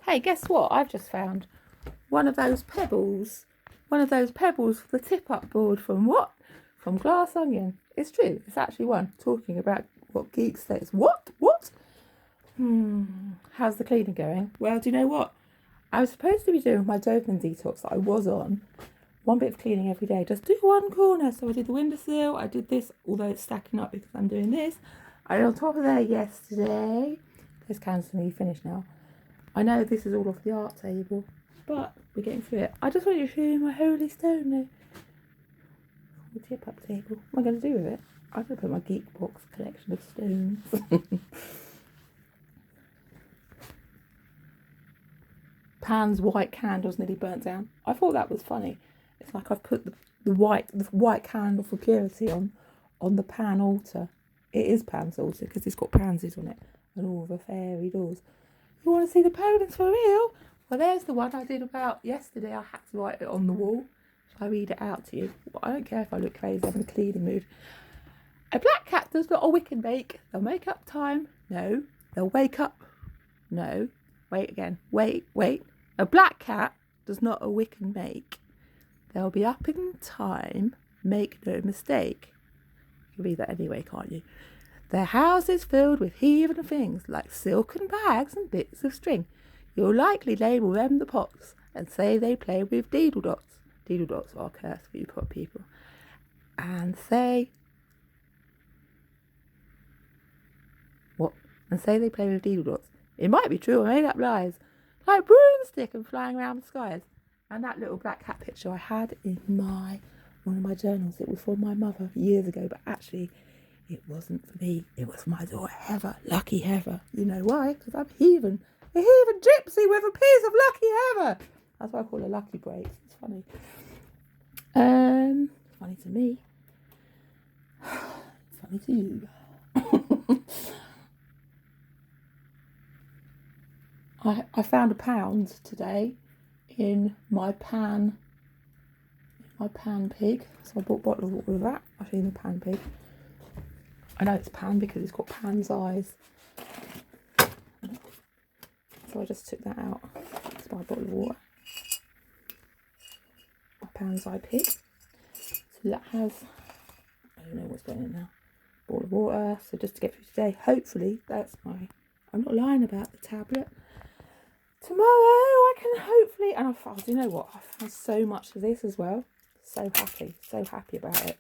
Hey, guess what? I've just found one of those pebbles. One of those pebbles for the tip-up board from what? From Glass Onion. It's true. It's actually one. Talking about what Geek says. What? What? How's the cleaning going? Well, do you know what? I was supposed to be doing my dopamine detox that I was on. One bit of cleaning every day. Just do one corner. So I did the windowsill. I did this, although it's stacking up because I'm doing this. I did on top of there yesterday. This can's nearly finished now. I know this is all off the art table, but we're getting through it. I just want you to show you my holy stone now. The tip-up table. What am I going to do with it? I'm going to put my Geek Box collection of stones. Pan's white candle's nearly burnt down. I thought that was funny. It's like I've put the white candle for purity on the Pan altar. It is Pan's altar because it's got pansies on it and all the fairy doors. You want to see the ponies for real? Well, there's the one I did about yesterday. I had to write it on the wall. Shall I read it out to you? Well, I don't care if I look crazy. I'm in a cleaning mood. A black cat does not a wicked make. They'll make up time. No. They'll wake up. No. Wait again. Wait. A black cat does not a wicked make. They'll be up in time. Make no mistake. You can read that anyway, can't you? Their house is filled with heaving things like silken bags and bits of string. You'll likely label them the pots and say they play with deedle dots. Deedle dots are a curse for you poor people. And say... What? And say they play with deedle dots. It might be true or made up lies. Like broomstick and flying around the skies. And that little black cat picture I had in one of my journals. It was for my mother years ago, but actually... it wasn't for me, it was my daughter Heather, Lucky Heather. You know why? Because I'm a heathen gypsy with a piece of Lucky Heather. That's why I call her Lucky Breaks. It's funny. Funny to me. Funny to you. I found £1 today in my pan pig. So I bought a bottle of water with that. I'll show you the pan pig. I know it's Pan because it's got Pan's eyes. So I just took that out. It's my bottle of water. My Pan's eye pig. So that has, I don't know what's going in now. Bottle of water. So just to get through today, hopefully that's I'm not lying about the tablet. Tomorrow I can hopefully, and I found, you know what? I found so much of this as well. So happy about it.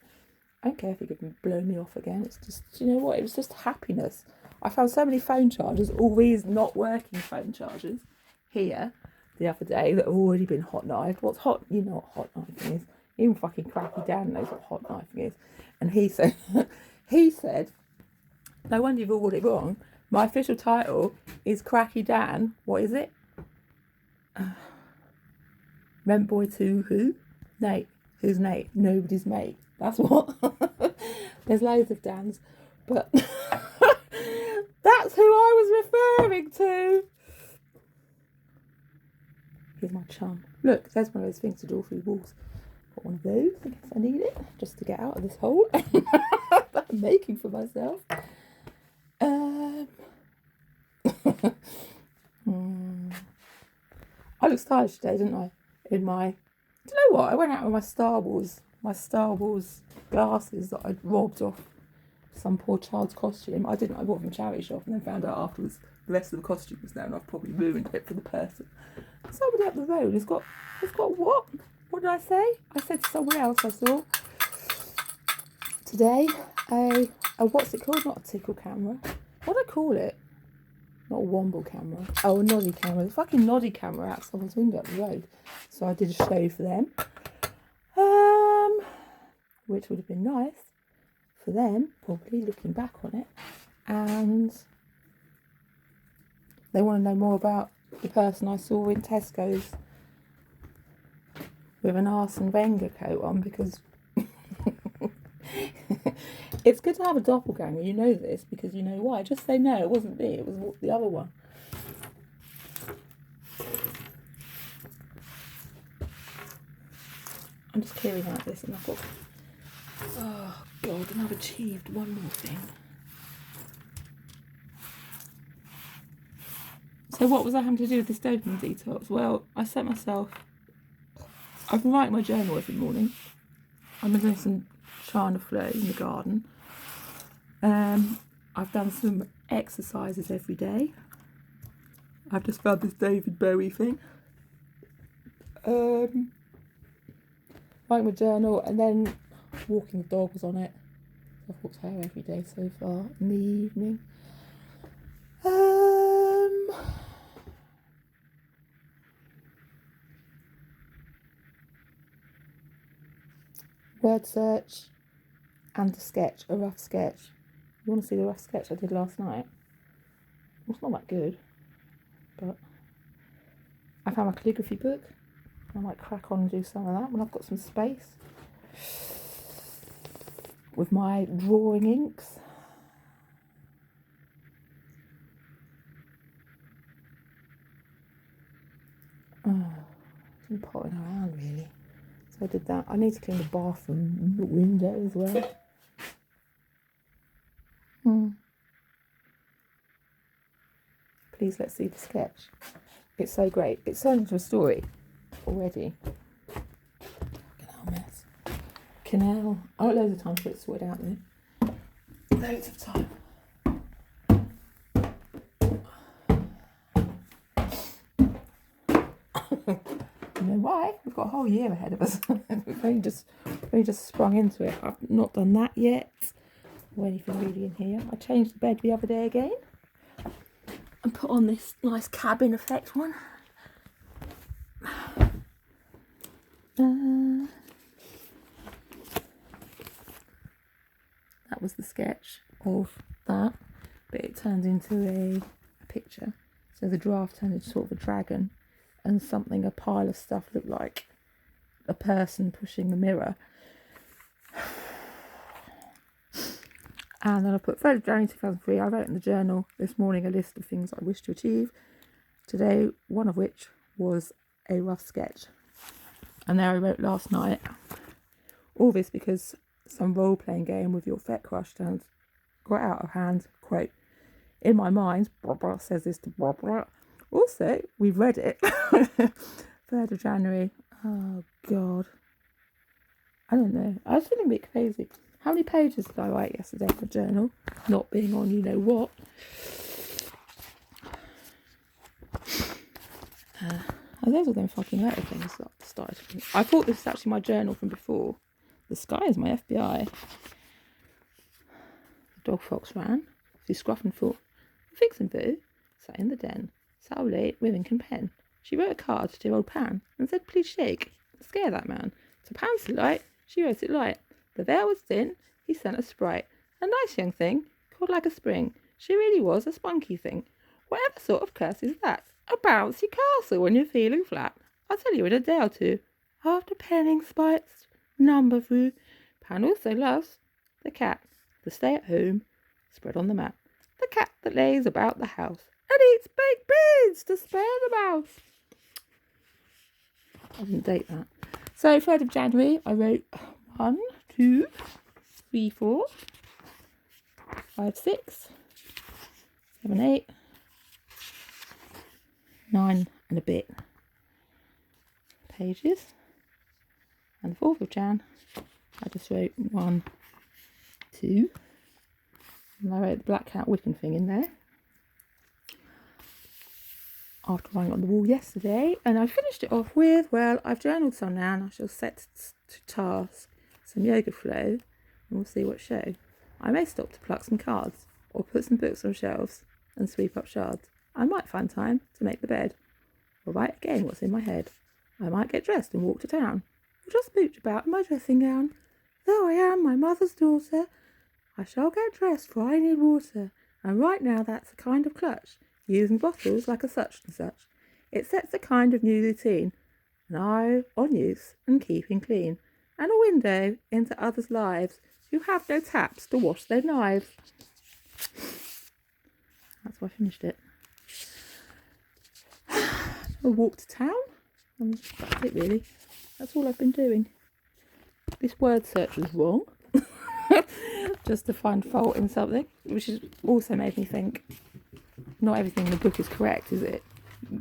I don't care if it could blow me off again. It's just, you know what? It was just happiness. I found so many phone chargers, all these not working phone chargers here the other day that have already been hot knifed. What's hot? You know what hot knifing is. Even fucking Cracky Dan knows what hot knifing is. And he said, no wonder you've all got it wrong. My official title is Cracky Dan. What is it? Rent boy to who? Nate. Who's Nate? Nobody's mate. That's what. There's loads of Dans, but that's who I was referring to. Here's my chum. Look, there's one of those things to draw through walls. Got one of those. I guess I need it just to get out of this hole that I'm making for myself. I looked stylish today, didn't I? Do you know what? I went out with my Star Wars glasses that I'd robbed off some poor child's costume. I bought them from a charity shop and then found out afterwards the rest of the costume was there and I've probably ruined it for the person. Somebody up the road has got what? What did I say? I said to someone else I saw today a what's it called? Not a tickle camera. What do I call it? Not a womble camera. Oh, a noddy camera. A fucking noddy camera out someone's window up the road. So I did a show for them. Which would have been nice for them, probably, looking back on it. And they want to know more about the person I saw in Tesco's with an Arsene Wenger coat on, because it's good to have a doppelganger. You know this because you know why. Just say no, it wasn't me, it was the other one. I'm just clearing out this and I've got... Oh, God, and I've achieved one more thing. So what was I having to do with this dopamine detox? Well, I've been writing my journal every morning. I've been doing some China flow in the garden. I've done some exercises every day. I've just found this David Bowie thing. Writing my journal, and then walking the dog was on it. I've walked her every day so far in the evening. Word search and a rough sketch. You want to see the rough sketch I did last night? It's not that good, but I found my calligraphy book. I might crack on and do some of that when I've got some space. With my drawing inks. Been potting around really. So I did that. I need to clean the bathroom window as well. Please let's see the sketch. It's so great. It's turned into a story already. Canal mess. Canal. I got loads of time for it sorted out there. Loads of time. You know why? We've got a whole year ahead of us. We've only just sprung into it. I've not done that yet. Or anything really in here. I changed the bed the other day again. And put on this nice cabin effect one. That was the sketch of that. But it turned into a picture. So the draft turned into sort of a dragon. And a pile of stuff looked like a person pushing the mirror. And then I put 3rd of January 2003. I wrote in the journal this morning a list of things I wish to achieve. Today, one of which was a rough sketch. And there I wrote last night. All this because some role-playing game with your fet crush got out of hand. Quote, in my mind, blah, blah, says this to blah, blah. Also, we've read it. 3rd of January. Oh, God. I don't know. I was feeling a bit crazy. How many pages did I write yesterday in the journal? Not being on you know what. Those are them fucking letter things that started. I thought this was actually my journal from before. The sky is my FBI. The dog fox ran. She scruffed and thought, Vixen Boo sat in the den. So late with ink and pen. She wrote a card to old Pan and said, please shake and scare that man. To Pan's delight, she wrote it light. The veil was thin, he sent a sprite. A nice young thing, called like a spring. She really was a spunky thing. Whatever sort of curse is that? A bouncy castle when you're feeling flat. I'll tell you in a day or two. After penning spites, number through. Pan also loves the cat, to stay at home, spread on the mat. The cat that lays about the house and eats baked beans to spare the mouth. I didn't date that. So 3rd of January, I wrote 1, 2, 3, 4, 5, 6, 7, 8, 9 and a bit pages. And the 4th of Jan, I just wrote 1, 2, and I wrote the black cat whipping thing in there. After writing on the wall yesterday, and I finished it off with, well, I've journaled some now and I shall set to task some yoga flow and we'll see what show. I may stop to pluck some cards or put some books on shelves and sweep up shards. I might find time to make the bed or write again what's in my head. I might get dressed and walk to town or just mooch about in my dressing gown. Though I am my mother's daughter, I shall get dressed for I need water, and right now that's a kind of clutch. Using bottles like a such and such. It sets a kind of new routine, an eye on use and keeping clean, and a window into others' lives who have no taps to wash their knives. That's why I finished it. A walk to town, and that's it really. That's all I've been doing. This word search was wrong. Just to find fault in something, which has also made me think, not everything in the book is correct, is it?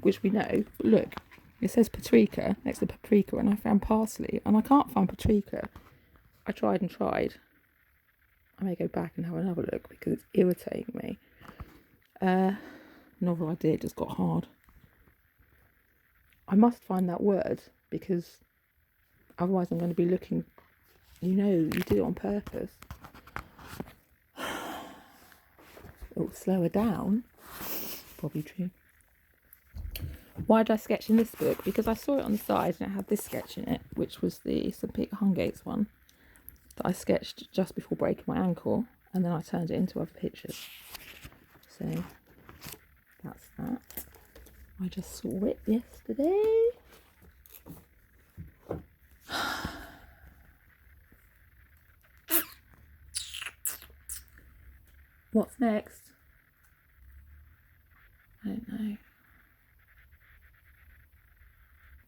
Which we know. But look, it says paprika next to paprika, and I found parsley, and I can't find paprika. I tried and tried. I may go back and have another look because it's irritating me. Novel idea just got hard. I must find that word because otherwise I'm going to be looking. You do it on purpose. It'll slow her down. Probably true. Why did I sketch in this book? Because I saw it on the side and it had this sketch in it, which was the St. Peter Hungates one that I sketched just before breaking my ankle, and then I turned it into other pictures. So that's that. I just saw it yesterday. What's next? I don't know.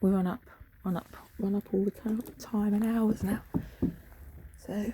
We run up all the time and hours now. So